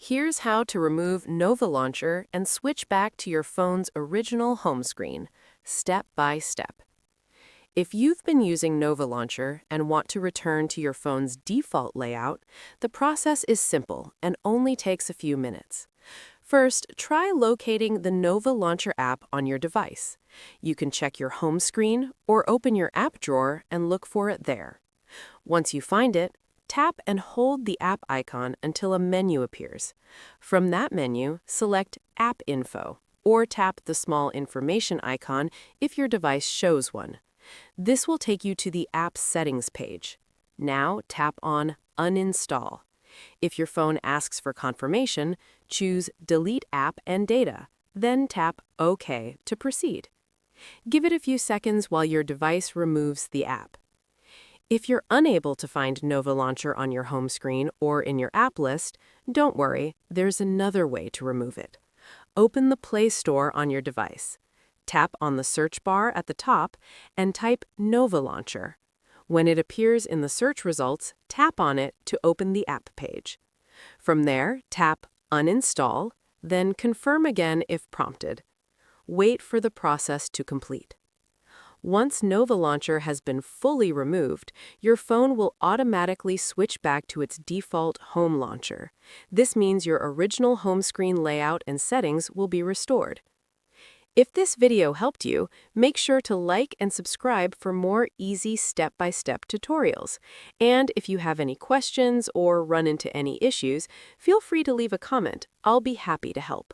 Here's how to remove Nova Launcher and switch back to your phone's original home screen, step by step. If you've been using Nova Launcher and want to return to your phone's default layout, the process is simple and only takes a few minutes. First, try locating the Nova Launcher app on your device. You can check your home screen or open your app drawer and look for it there. Once you find it, tap and hold the app icon until a menu appears. From that menu, select App Info, or tap the small information icon if your device shows one. This will take you to the App Settings page. Now tap on Uninstall. If your phone asks for confirmation, choose Delete App and Data, then tap OK to proceed. Give it a few seconds while your device removes the app. If you're unable to find Nova Launcher on your home screen or in your app list, don't worry, there's another way to remove it. Open the Play Store on your device. Tap on the search bar at the top and type Nova Launcher. When it appears in the search results, tap on it to open the app page. From there, tap Uninstall, then confirm again if prompted. Wait for the process to complete. Once Nova Launcher has been fully removed, your phone will automatically switch back to its default home launcher. This means your original home screen layout and settings will be restored. If this video helped you, make sure to like and subscribe for more easy step-by-step tutorials. And if you have any questions or run into any issues, feel free to leave a comment. I'll be happy to help.